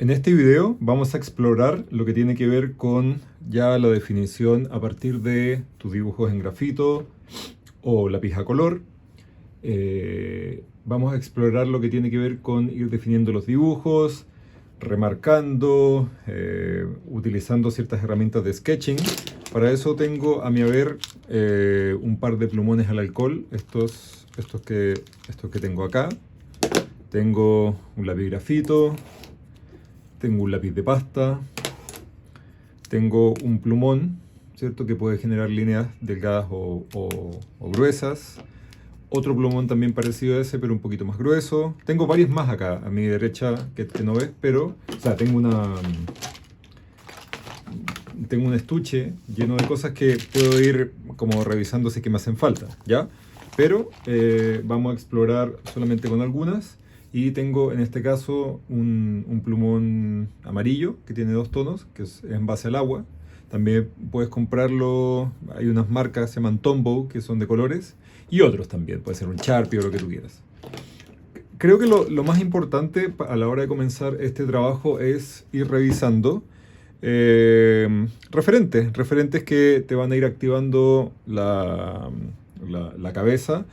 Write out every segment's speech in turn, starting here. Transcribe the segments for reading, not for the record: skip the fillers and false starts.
En este video vamos a explorar lo que tiene que ver con ya la definición a partir de tus dibujos en grafito o lápiz a color. Vamos a explorar lo que tiene que ver con ir definiendo los dibujos, remarcando, utilizando ciertas herramientas de sketching. Para eso tengo a mi haber un par de plumones al alcohol, estos que tengo acá. Tengo un lápiz grafito, tengo un lápiz de pasta, tengo un plumón, ¿cierto? Que puede generar líneas delgadas o gruesas. Otro plumón también parecido a ese, pero un poquito más grueso. Tengo varios más acá, a mi derecha, que no ves, pero... O sea, tengo un estuche lleno de cosas que puedo ir como revisando si es que me hacen falta, ¿ya? Pero vamos a explorar solamente con algunas. Y tengo en este caso un plumón amarillo que tiene dos tonos, que es en base al agua. También puedes comprarlo, hay unas marcas, se llaman Tombow, que son de colores, y otros también, puede ser un Sharpie o lo que tú quieras. Creo que lo más importante a la hora de comenzar este trabajo es ir revisando referentes que te van a ir activando la cabeza,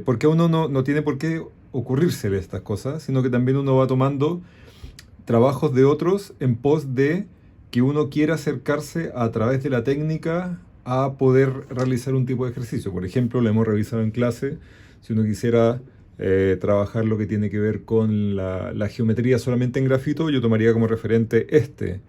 porque uno no tiene por qué ocurrírsele estas cosas, sino que también uno va tomando trabajos de otros en pos de que uno quiera acercarse a través de la técnica a poder realizar un tipo de ejercicio. Por ejemplo, lo hemos revisado en clase, si uno quisiera trabajar lo que tiene que ver con la geometría solamente en grafito, yo tomaría como referente este.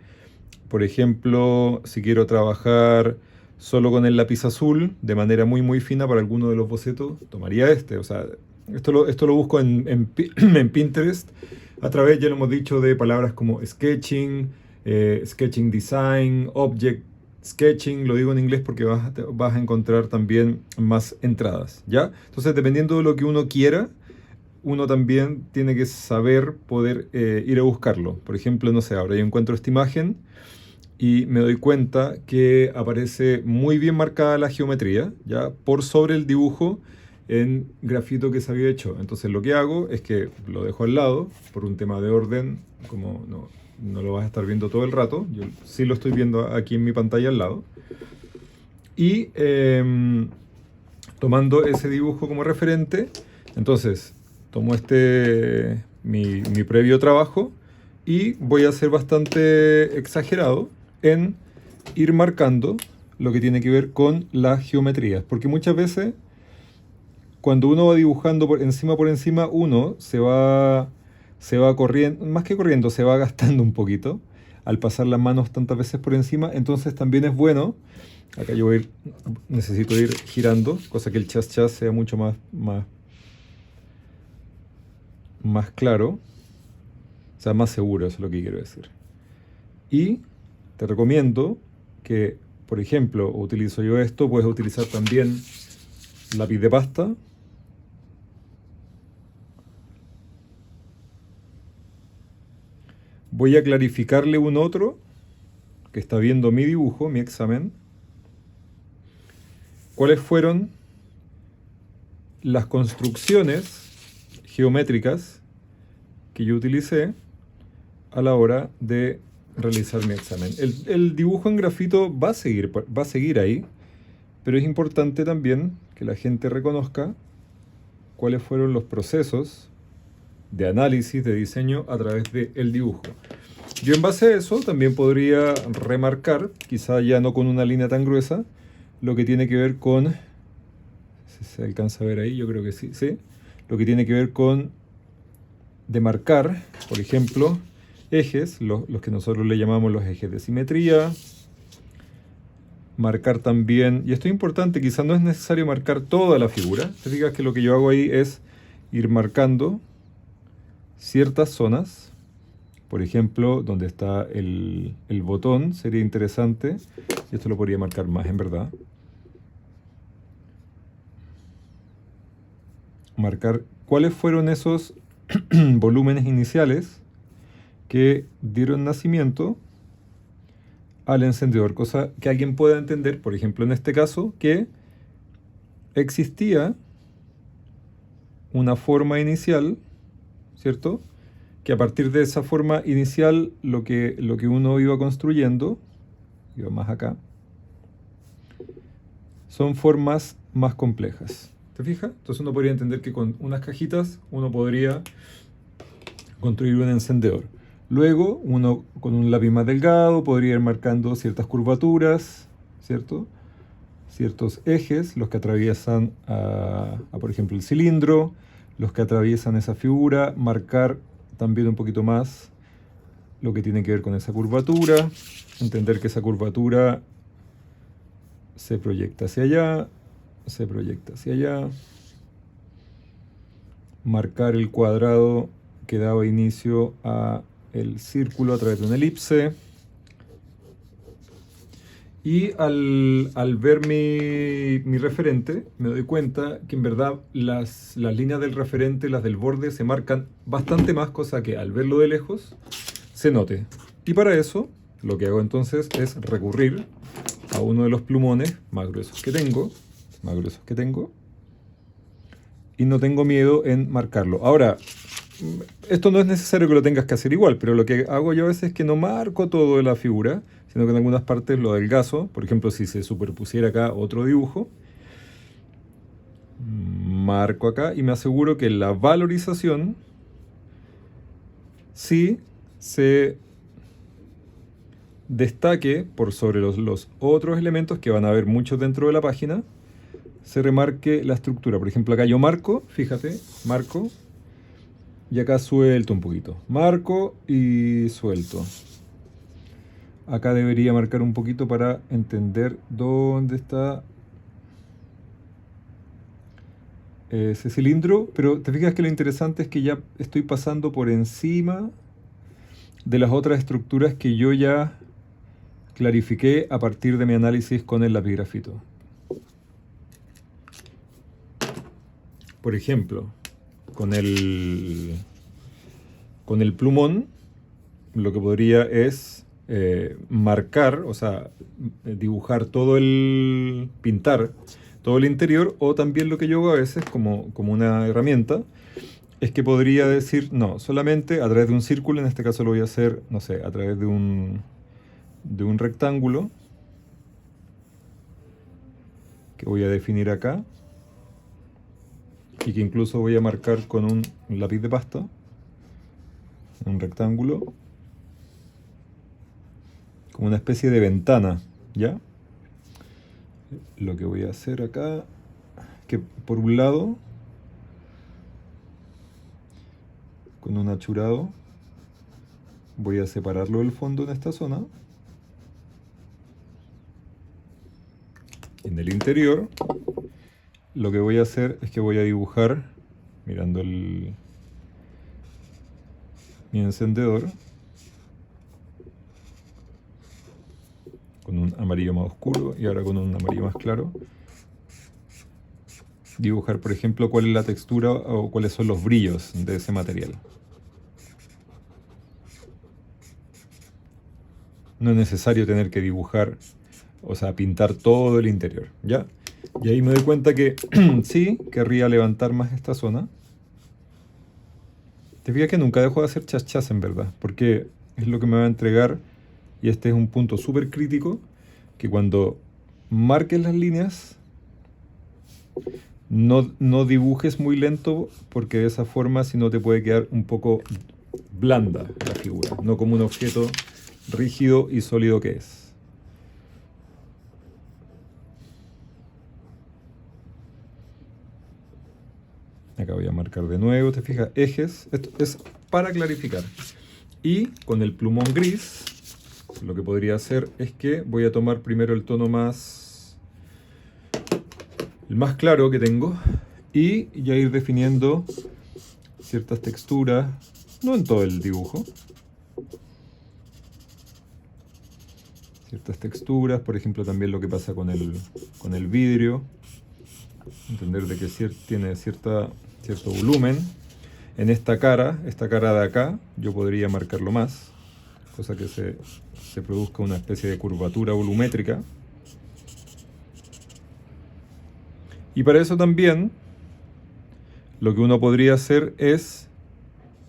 Por ejemplo, si quiero trabajar solo con el lápiz azul de manera muy fina para alguno de los bocetos, tomaría este. O sea, esto lo busco en Pinterest a través, ya lo hemos dicho, de palabras como sketching, sketching design, object sketching. Lo digo en inglés porque vas a encontrar también más entradas, ¿ya? Entonces, dependiendo de lo que uno quiera, uno también tiene que saber poder ir a buscarlo. Por ejemplo, no sé, ahora yo encuentro esta imagen y me doy cuenta que aparece muy bien marcada la geometría, ya por sobre el dibujo en grafito que se había hecho. Entonces lo que hago es que lo dejo al lado, por un tema de orden, como no lo vas a estar viendo todo el rato, yo sí lo estoy viendo aquí en mi pantalla al lado, y tomando ese dibujo como referente, entonces tomo mi previo trabajo y voy a ser bastante exagerado en ir marcando lo que tiene que ver con las geometrías, porque muchas veces cuando uno va dibujando por encima, uno se va corriendo, más que corriendo, se va gastando un poquito al pasar las manos tantas veces por encima. Entonces también es bueno, acá necesito ir girando, cosa que el chas sea mucho más claro, o sea, más seguro, eso es lo que quiero decir. Y te recomiendo que, por ejemplo, utilizo yo esto, puedes utilizar también lápiz de pasta. Voy a clarificarle un otro que está viendo mi dibujo, mi examen. ¿Cuáles fueron las construcciones geométricas que yo utilicé a la hora de realizar mi examen? El dibujo en grafito va a seguir ahí, pero es importante también que la gente reconozca cuáles fueron los procesos de análisis, de diseño a través del dibujo. Yo en base a eso también podría remarcar, quizá ya no con una línea tan gruesa, lo que tiene que ver con, si se alcanza a ver ahí, yo creo que sí, lo que tiene que ver con demarcar, por ejemplo, ejes, los que nosotros le llamamos los ejes de simetría, marcar también, y esto es importante, quizá no es necesario marcar toda la figura, te fijas que lo que yo hago ahí es ir marcando ciertas zonas. Por ejemplo, donde está el botón, sería interesante, y esto lo podría marcar más en verdad, marcar cuáles fueron esos volúmenes iniciales que dieron nacimiento al encendedor, cosa que alguien pueda entender, por ejemplo en este caso, que existía una forma inicial, ¿cierto?, que a partir de esa forma inicial lo que uno iba construyendo, iba más acá, son formas más complejas. ¿Te fijas? Entonces uno podría entender que con unas cajitas uno podría construir un encendedor. Luego, uno con un lápiz más delgado podría ir marcando ciertas curvaturas, ¿cierto? Ciertos ejes, los que atraviesan por ejemplo, el cilindro, los que atraviesan esa figura, marcar también un poquito más lo que tiene que ver con esa curvatura, entender que esa curvatura se proyecta hacia allá, se proyecta hacia allá, marcar el cuadrado que daba inicio a el círculo a través de una elipse. Y al ver mi referente, me doy cuenta que en verdad las líneas del referente, las del borde, se marcan bastante más, cosa que al verlo de lejos se note. Y para eso, lo que hago entonces es recurrir a uno de los plumones más gruesos que tengo, y no tengo miedo en marcarlo. Ahora, esto no es necesario que lo tengas que hacer igual, pero lo que hago yo a veces es que no marco todo de la figura, sino que en algunas partes lo adelgazo. Por ejemplo, si se superpusiera acá otro dibujo, marco acá y me aseguro que la valorización sí se destaque por sobre los otros elementos que van a haber muchos dentro de la página, se remarque la estructura. Por ejemplo, acá yo marco, fíjate, marco, y acá suelto un poquito. Marco y suelto. Acá debería marcar un poquito para entender dónde está ese cilindro, pero te fijas que lo interesante es que ya estoy pasando por encima de las otras estructuras que yo ya clarifiqué a partir de mi análisis con el lapigrafito. Por ejemplo, con el plumón, lo que podría es marcar, o sea, dibujar pintar todo el interior, o también lo que yo hago a veces como una herramienta, es que podría decir, no, solamente a través de un círculo, en este caso lo voy a hacer, no sé, a través de un rectángulo, que voy a definir acá, y que incluso voy a marcar con un lápiz de pasta, un rectángulo, como una especie de ventana, ¿ya? Lo que voy a hacer acá, que por un lado, con un achurado, voy a separarlo del fondo en esta zona. En el interior, lo que voy a hacer es que voy a dibujar, mirando mi encendedor, con un amarillo más oscuro y ahora con un amarillo más claro, dibujar, por ejemplo, cuál es la textura o cuáles son los brillos de ese material. No es necesario tener que dibujar, o sea, pintar todo el interior, ¿ya? Y ahí me doy cuenta que sí, querría levantar más esta zona. Te fijas que nunca dejo de hacer chas en verdad, porque es lo que me va a entregar, y este es un punto súper crítico, que cuando marques las líneas, no dibujes muy lento, porque de esa forma si no te puede quedar un poco blanda la figura, no como un objeto rígido y sólido que es. Acá voy a marcar de nuevo, te fijas, ejes. Esto es para clarificar. Y con el plumón gris, lo que podría hacer es que voy a tomar primero el tono el más claro que tengo, y ya ir definiendo ciertas texturas, no en todo el dibujo, ciertas texturas, por ejemplo también lo que pasa con el vidrio, entender de que tiene cierto volumen. En esta cara de acá, yo podría marcarlo más, cosa que se produzca una especie de curvatura volumétrica. Y para eso también, lo que uno podría hacer es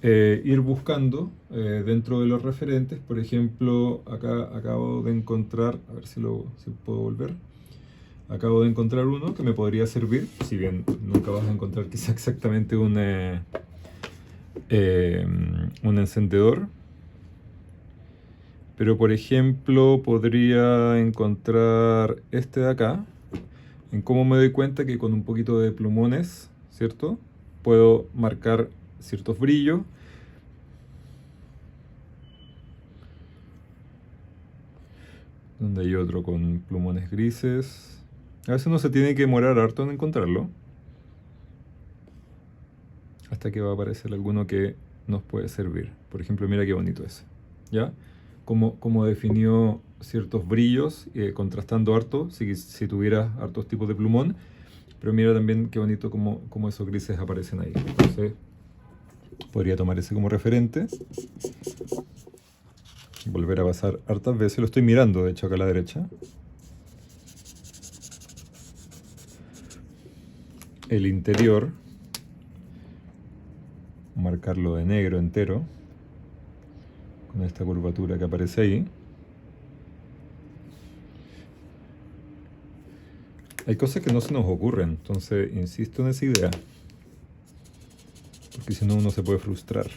ir buscando dentro de los referentes. Por ejemplo, acá acabo de encontrar, a ver si puedo volver. Acabo de encontrar uno que me podría servir, si bien nunca vas a encontrar quizá exactamente un encendedor. Pero por ejemplo, podría encontrar este de acá, en cómo me doy cuenta que con un poquito de plumones, ¿cierto? Puedo marcar ciertos brillos. Donde hay otro con plumones grises. A veces uno se tiene que demorar harto en encontrarlo. Hasta que va a aparecer alguno que nos puede servir. Por ejemplo, mira qué bonito ese. ¿Ya? Como definió ciertos brillos, contrastando harto, si tuviera hartos tipos de plumón. Pero mira también qué bonito como esos grises aparecen ahí. Entonces, podría tomar ese como referente. Volver a pasar hartas veces. Lo estoy mirando, de hecho, acá a la derecha. El interior. Marcarlo de negro entero. Con esta curvatura que aparece ahí. Hay cosas que no se nos ocurren, entonces insisto en esa idea. Porque si no uno se puede frustrar.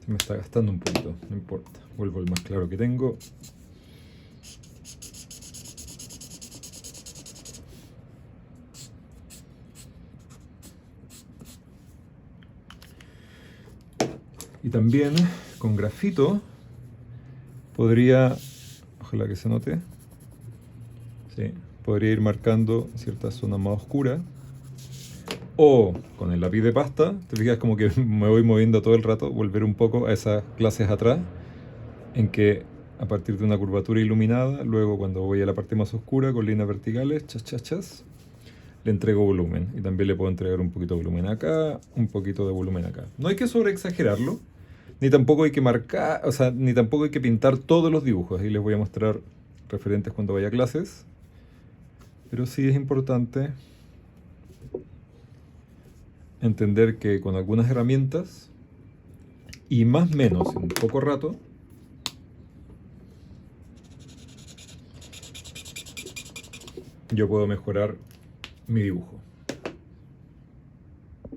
Me está gastando un poquito, no importa. Vuelvo al más claro que tengo. Y también con grafito podría, ojalá que se note, sí, podría ir marcando ciertas zonas más oscuras. O con el lápiz de pasta, te fijas como que me voy moviendo todo el rato, volver un poco a esas clases atrás, en que a partir de una curvatura iluminada, luego cuando voy a la parte más oscura con líneas verticales, chas, chas, chas, le entrego volumen. Y también le puedo entregar un poquito de volumen acá, un poquito de volumen acá. No hay que sobreexagerarlo, ni tampoco hay que marcar, o sea, ni tampoco hay que pintar todos los dibujos. Ahí les voy a mostrar referentes cuando vaya a clases. Pero sí es importante entender que con algunas herramientas, y más o menos en poco rato, yo puedo mejorar mi dibujo.